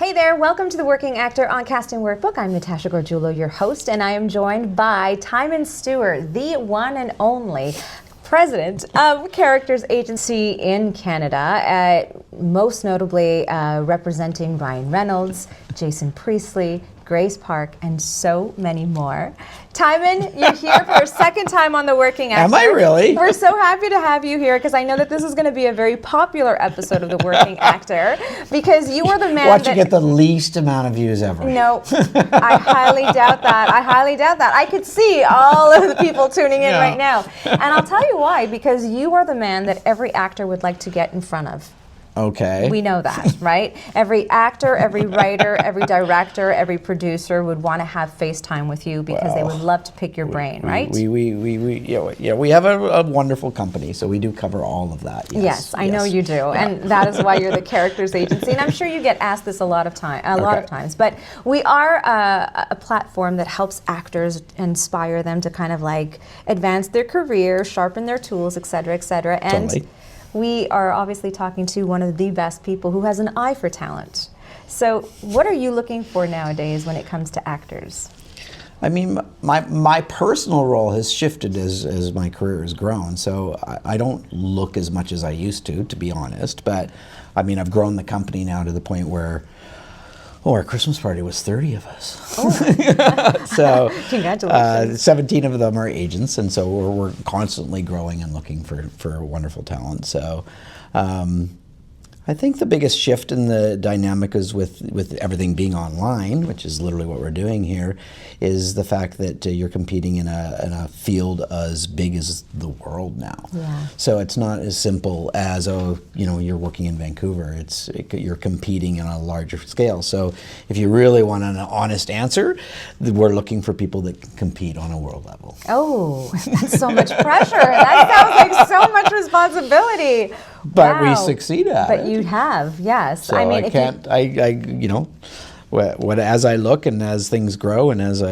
Hey there, welcome to the Working Actor on Casting Workbook. I'm Natasha Gorgiulo, your host, and I am joined by Tyman Stewart, the one and only president of Characters Agency in Canada, most notably representing Ryan Reynolds, Jason Priestley, Grace Park, and so many more. Tyman, you're here for a second time on The Working Actor. Am I really? We're so happy to have you here because I know that this is going to be a very popular episode of The Working Actor because you are the man Watch you get the least amount of views ever. No, I highly doubt that. I highly doubt that. I could see all of the people tuning in right now. And I'll tell you why, because you are the man that every actor would like to get in front of. Okay. We know that, right? Every actor, every writer, every director, every producer would want to have FaceTime with you because they would love to pick your brain, right? We have a wonderful company, so we do cover all of that. Yes, I know you do, and that is why you're the Characters Agency. And I'm sure you get asked this a lot of times. But we are a platform that helps actors, inspire them to kind of like advance their career, sharpen their tools, et cetera, et cetera. And Totally. we are obviously talking to one of the best people who has an eye for talent. So what are you looking for nowadays when it comes to actors? I mean, my personal role has shifted as my career has grown, so I don't look as much as I used to be honest. But I mean, I've grown the company now to the point where our Christmas party was 30 of us. Oh. So, Congratulations. 17 of them are agents, and so we're constantly growing and looking for wonderful talent. So, I think the biggest shift in the dynamic is with everything being online, which is literally what we're doing here, is the fact that you're competing in a field as big as the world now. Yeah. So it's not as simple as, you're working in Vancouver. You're competing on a larger scale. So if you really want an honest answer, we're looking for people that can compete on a world level. Oh, that's so much pressure. That sounds like so much responsibility. But wow. we succeed at it. But you have, yes. So as I look and as things grow and as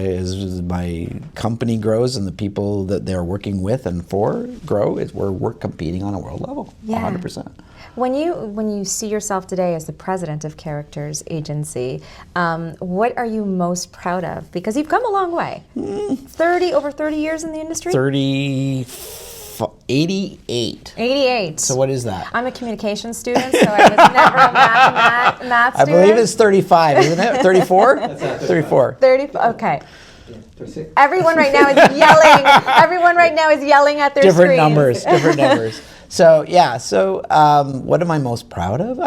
my company grows and the people that they're working with and for grow, we're competing on a world level, 100%. When you see yourself today as the president of Characters Agency, what are you most proud of? Because you've come a long way. Over 30 years in the industry? 88. 88. So what is that? I'm a communications student, so I was never a math student. I believe it's 35, isn't it? 34? 34. 30, okay. Everyone right now is yelling. Everyone right now is yelling at their Different screens. numbers. So what am I most proud of?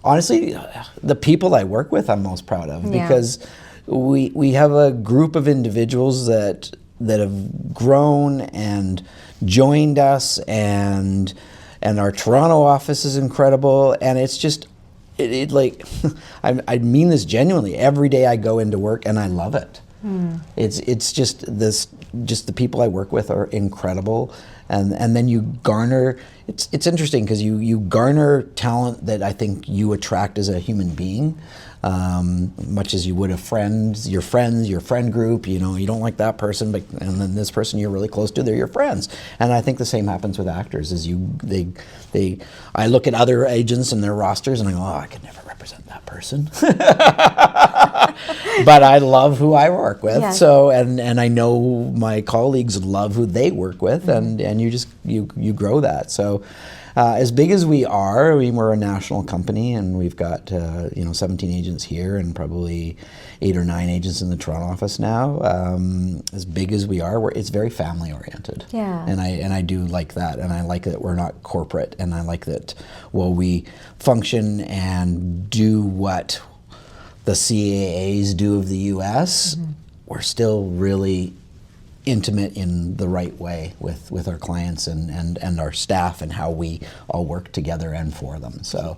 Honestly, the people I work with I'm most proud of because we have a group of individuals that have grown and joined us, and our Toronto office is incredible, and it's just I mean this genuinely. Every day I go into work and I love it. It's just the people I work with are incredible, and then you garner. It's interesting because you garner talent that I think you attract as a human being. Much as you would your friend group, you don't like that person, and then this person you're really close to, they're your friends. And I think the same happens with actors. I look at other agents and their rosters and I go, I could never represent that person. But I love who I work with. Yeah. So and I know my colleagues love who they work with, and you grow that. So. As big as we are, we're a national company, and we've got 17 agents here and probably 8 or 9 agents in the Toronto office now. As big as we are, it's very family oriented. Yeah. And I do like that, and I like that we're not corporate, and I like that we function and do what the CAAs do of the U.S. We're still really intimate in the right way with our clients and our staff and how we all work together and for them. So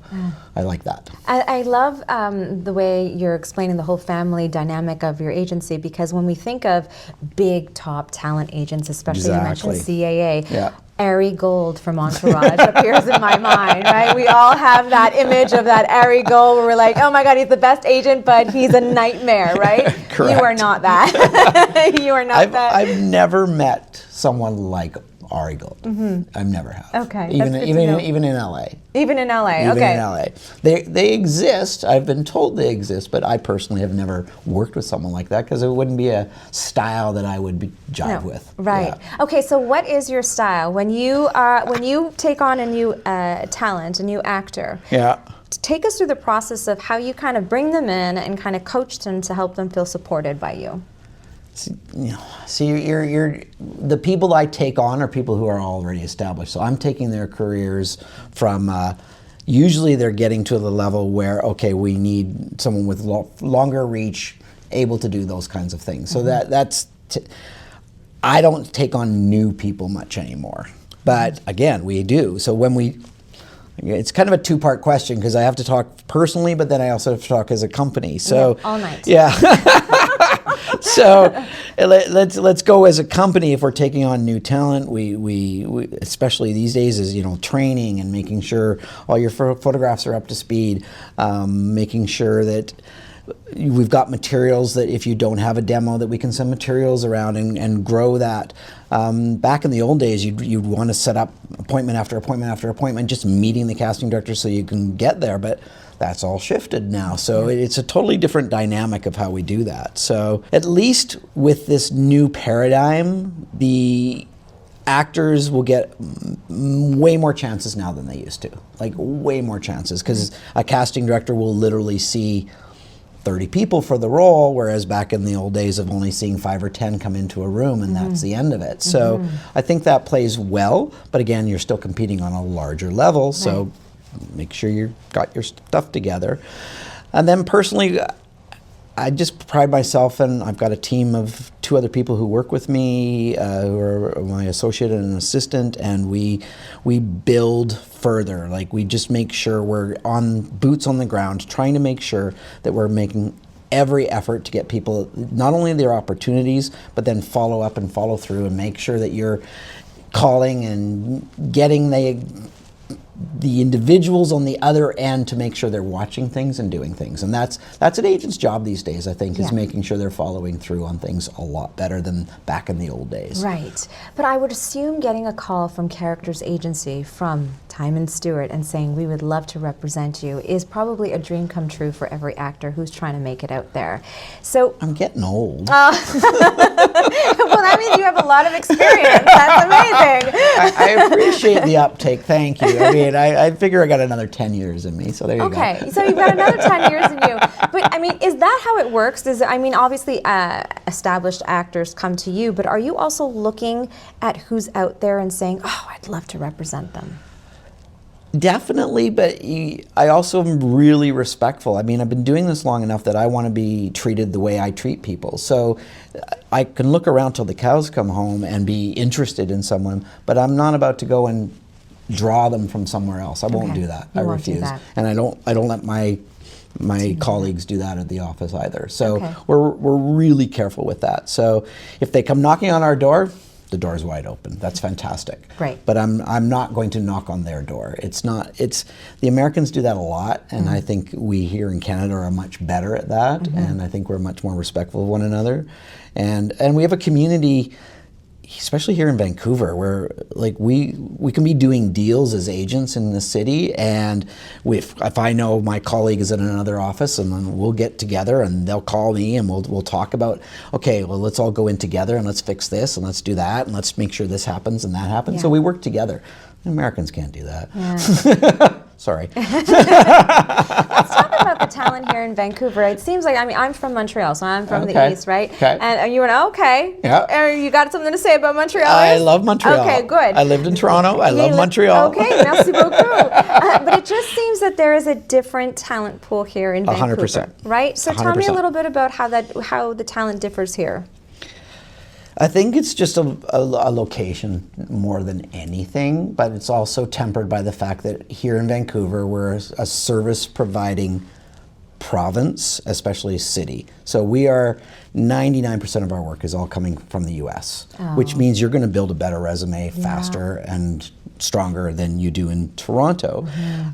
I like that. I love the way you're explaining the whole family dynamic of your agency, because when we think of big top talent agents, especially you mentioned CAA, Ari Gold from Entourage appears in my mind, right? We all have that image of that Ari Gold where we're like, oh my God, he's the best agent, but he's a nightmare, right? Correct. You are not that. You are not that. I've never met someone like Ari Gold. I've never have. Okay, Even that's good to know. even in LA. Even in LA, Even okay. in LA. They exist. I've been told they exist, but I personally have never worked with someone like that because it wouldn't be a style that I would jive with. Right. Yeah. Okay, so what is your style when you take on a new talent, a new actor? Yeah. Take us through the process of how you kind of bring them in and kind of coach them to help them feel supported by you. So you're the people I take on are people who are already established. So I'm taking their careers from usually they're getting to the level where okay, we need someone with longer reach, able to do those kinds of things. So I don't take on new people much anymore. But again, we do. So it's kind of a two-part question because I have to talk personally, but then I also have to talk as a company. So all night. Yeah. So let's go as a company. If we're taking on new talent, we especially these days is training and making sure all your photographs are up to speed, making sure that we've got materials that if you don't have a demo that we can send materials around and grow that. Back in the old days, you'd want to set up appointment after appointment after appointment, just meeting the casting director so you can get there, but that's all shifted now. So it's a totally different dynamic of how we do that. So at least with this new paradigm, the actors will get way more chances now than they used to, like way more chances, because a casting director will literally see 30 people for the role, whereas back in the old days of only seeing 5 or 10 come into a room and that's the end of it. So I think that plays well, but again, you're still competing on a larger level, so make sure you've got your stuff together. And then personally, I just pride myself in, I've got a team of 2 other people who work with me, who are my associate and an assistant, and we build further. Like we just make sure we're on boots on the ground, trying to make sure that we're making every effort to get people not only their opportunities, but then follow up and follow through and make sure that you're calling and getting the individuals on the other end to make sure they're watching things and doing things. And that's an agent's job these days, I think, is making sure they're following through on things a lot better than back in the old days. Right. But I would assume getting a call from Characters Agency from Tyman Stewart and saying, we would love to represent you, is probably a dream come true for every actor who's trying to make it out there. So I'm getting old. Well, that means you have a lot of experience. That's amazing. I appreciate the uptake. Thank you. I mean, I figure I got another 10 years in me, so there you go. Okay, so you've got another 10 years in you. But, I mean, is that how it works? Obviously, established actors come to you, but are you also looking at who's out there and saying, oh, I'd love to represent them? Definitely, but I also am really respectful. I mean, I've been doing this long enough that I want to be treated the way I treat people. So I can look around till the cows come home and be interested in someone, but I'm not about to go and draw them from somewhere else. I won't do that. I refuse. And I don't let my colleagues do that at the office either. So we're really careful with that. So if they come knocking on our door, the door's wide open. That's fantastic. Right. But I'm not going to knock on their door. The Americans do that a lot, and I think we here in Canada are much better at that, and I think we're much more respectful of one another. And we have a community, especially here in Vancouver, where like we can be doing deals as agents in the city, and if I know my colleague is in another office, and then we'll get together and they'll call me and we'll talk about, okay, well, let's all go in together and let's fix this and let's do that and let's make sure this happens and that happens. So we work together. Americans can't do that. Yeah. Sorry. Let's talk about the talent here in Vancouver. It seems like, I'm from Montreal, so I'm from the East, right? Okay. And you went, okay. Yeah. You got something to say about Montreal? I love Montreal. Okay, good. I lived in Toronto. I love Montreal. Okay, merci beaucoup. But it just seems that there is a different talent pool here in Vancouver. 100%. Right? So tell me a 100%. little bit about how the talent differs here. I think it's just a location more than anything, but it's also tempered by the fact that here in Vancouver, we're a service providing province, especially city. So we are 99% of our work is all coming from the US, which means you're going to build a better resume faster and stronger than you do in Toronto,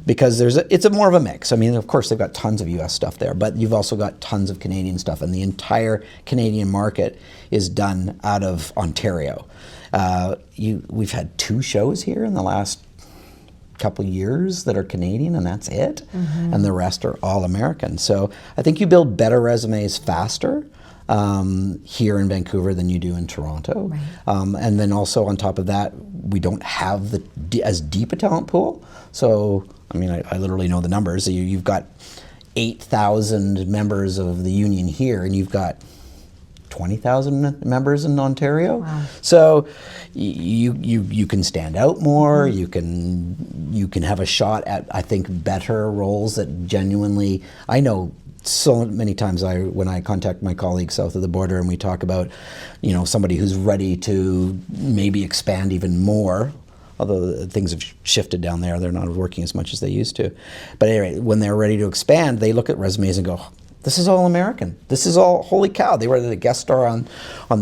because it's a more of a mix. I mean, of course, they've got tons of US stuff there, but you've also got tons of Canadian stuff, and the entire Canadian market is done out of Ontario. We've had 2 shows here in the last couple years that are Canadian, and that's it, and the rest are all American. So I think you build better resumes faster here in Vancouver than you do in Toronto. Right. And then also on top of that, we don't have as deep a talent pool. So, I mean, I literally know the numbers. You've got 8,000 members of the union here, and you've got 20,000 members in Ontario. Wow. So you can stand out more. You can have a shot at, I think, better roles that genuinely, I know so many times when I contact my colleagues south of the border and we talk about, somebody who's ready to maybe expand even more, although things have shifted down there, they're not working as much as they used to. But anyway, when they're ready to expand, they look at resumes and go, this is all American. This is all, holy cow. They were the guest star on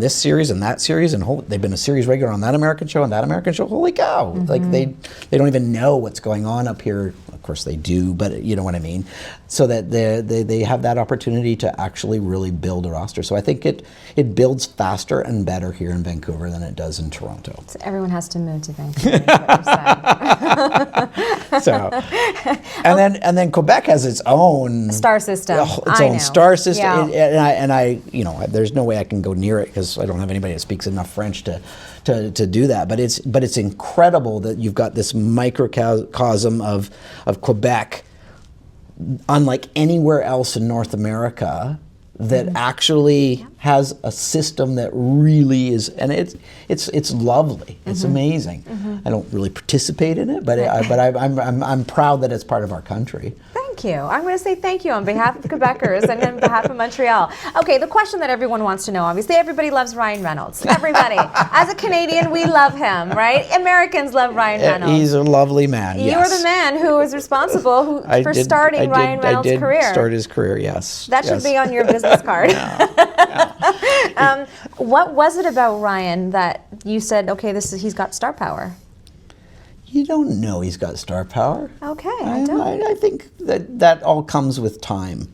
this series and that series, and they've been a series regular on that American show and that American show. Holy cow. Like they don't even know what's going on up here. Of course they do, but you know what I mean? So that they have that opportunity to actually really build a roster. So I think it builds faster and better here in Vancouver than it does in Toronto. So everyone has to move to Vancouver, is what you're saying. So, and then Quebec has its own star system. Its own star system, Yeah. There's no way I can go near it because I don't have anybody that speaks enough French to do that. But it's incredible that you've got this microcosm of Quebec, unlike anywhere else in North America, that actually has a system that really is, and it's lovely. It's amazing. I don't really participate in it, but I'm proud that it's part of our country. Thank you. I'm going to say thank you on behalf of Quebecers and on behalf of Montreal. Okay, the question that everyone wants to know, obviously, everybody loves Ryan Reynolds. Everybody. As a Canadian, we love him, right? Americans love Ryan Reynolds. He's a lovely man, yes. You're the man who was responsible for starting Ryan Reynolds' career. I did start his career, yes. That should be on your business card. What was it about Ryan that you said, okay, he's got star power? You don't know he's got star power. Okay, I don't. I think that all comes with time.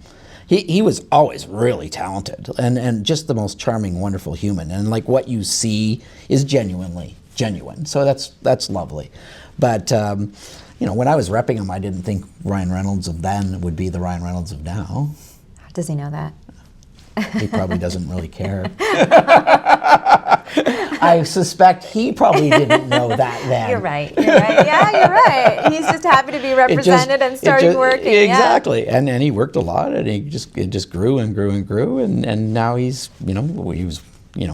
He was always really talented and just the most charming, wonderful human. And like what you see is genuine. So that's lovely. But when I was repping him, I didn't think Ryan Reynolds of then would be the Ryan Reynolds of now. Does he know that? He probably doesn't really care. I suspect he probably didn't know that then. You're right. Yeah, you're right. He's just happy to be represented and starting working. Exactly. Yeah. And he worked a lot, and it just grew and grew and grew, and now he was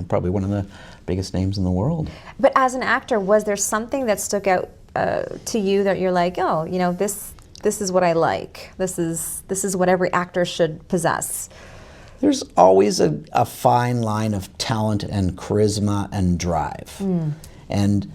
probably one of the biggest names in the world. But as an actor, was there something that stuck out to you that you're like, oh, this is what I like. This is what every actor should possess? There's always a fine line of talent and charisma and drive. And,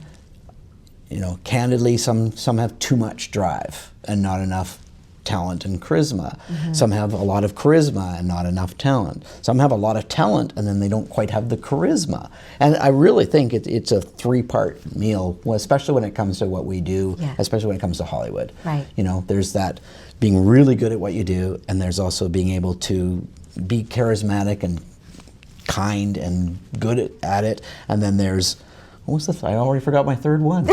candidly, some have too much drive and not enough talent and charisma. Some have a lot of charisma and not enough talent. Some have a lot of talent and then they don't quite have the charisma. And I really think it's a 3-part meal, especially when it comes to what we do, especially when it comes to Hollywood. Right. There's that being really good at what you do, and there's also being able to be charismatic and kind and good at it. And then there's, I already forgot my third one.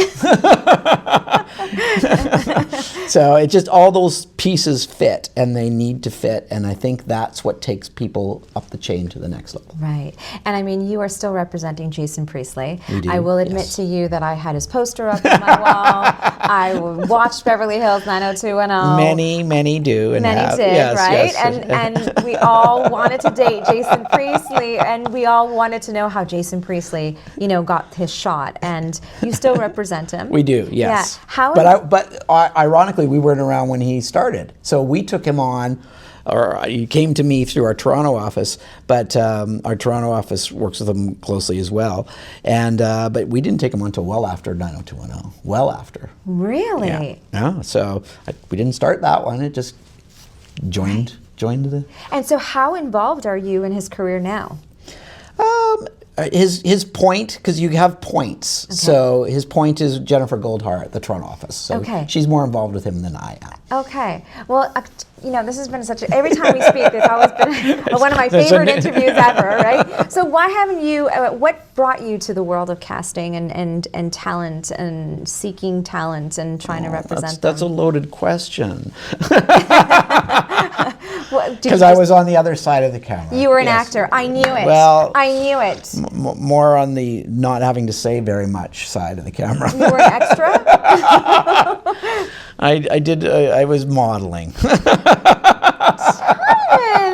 So it just, all those pieces fit, and they need to fit, and I think that's what takes people up the chain to the next level. Right. And I mean, you are still representing Jason Priestley. We do, I will admit to you that I had his poster up on my wall. I watched Beverly Hills 90210. Many do. And many have. did, Yes, right? yes. And we all wanted to date Jason Priestley, and we all wanted to know how Jason Priestley, got his shot. And you still represent him. We do, yes. Yeah. But ironically, we weren't around when he started. So we took him on, or he came to me through our Toronto office, but our Toronto office works with him closely as well. And but we didn't take him on until well after 90210. Well after. Really? Yeah. So we didn't start that one. It just joined joined the. And so how involved are you in his career now? His point, because you have points. Okay. So his point is Jennifer Goldhar at the Toronto office. So she's more involved with him than I am. Okay. Well, this has been every time we speak, it's always been one of my favorite interviews ever, right? So why haven't you, what brought you to the world of casting and talent and seeking talent and trying to represent them? That's a loaded question. Because I was on the other side of the camera. You were an actor. I knew it. Well, I knew it. More on the not having to say very much side of the camera. You were an extra? I did. I was modeling.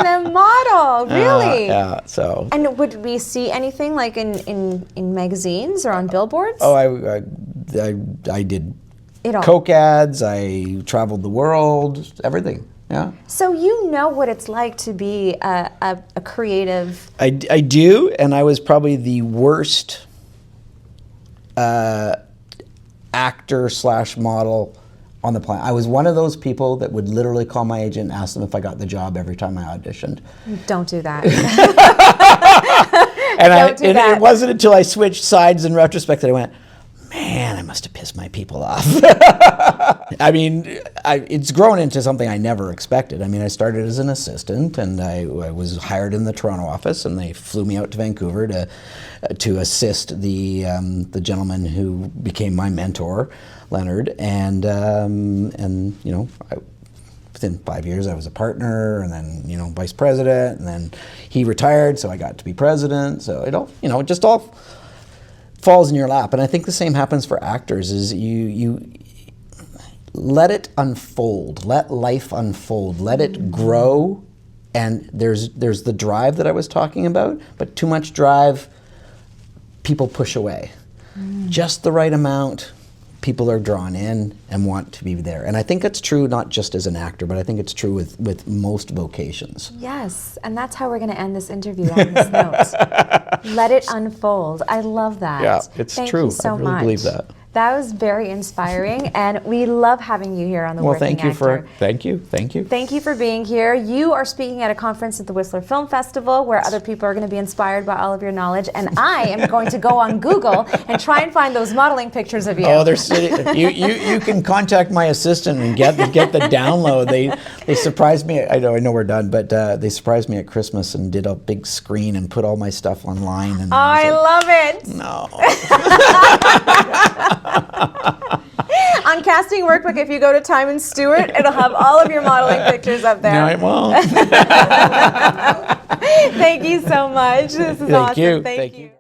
A model, really? Yeah. So. And would we see anything like in magazines or on billboards? Oh, I did it all. Coke ads. I traveled the world. Everything. Yeah. So you know what it's like to be a creative. I do, and I was probably the worst actor/model on the planet. I was one of those people that would literally call my agent and ask them if I got the job every time I auditioned. Don't do that. It wasn't until I switched sides in retrospect that I went, man, I must have pissed my people off. I mean, it's grown into something I never expected. I mean, I started as an assistant, and I was hired in the Toronto office, and they flew me out to Vancouver to assist the gentleman who became my mentor, Leonard, and within 5 years I was a partner, and then vice president, and then he retired, so I got to be president. So it all it just all falls in your lap. And I think the same happens for actors, is you let it unfold, let life unfold, let it grow. And there's the drive that I was talking about, but too much drive, people push away. Just the right amount, people are drawn in and want to be there. And I think that's true not just as an actor, but I think it's true with most vocations. Yes, and that's how we're going to end this interview on this note. Let it unfold. I love that. Yeah, it's Thank true. You so I really much. believe that. That was very inspiring, and we love having you here on The Working Actor. Thank you. Thank you for being here. You are speaking at a conference at the Whistler Film Festival where other people are going to be inspired by all of your knowledge, and I am going to go on Google and try and find those modeling pictures of you. Oh, you can contact my assistant and get the download. They surprised me. I know we're done, but they surprised me at Christmas and did a big screen and put all my stuff online. And I love it. No. On Casting Workbook, if you go to Tyman Stewart, it'll have all of your modeling pictures up there. No, it won't. Thank you so much. This is awesome. Thank you.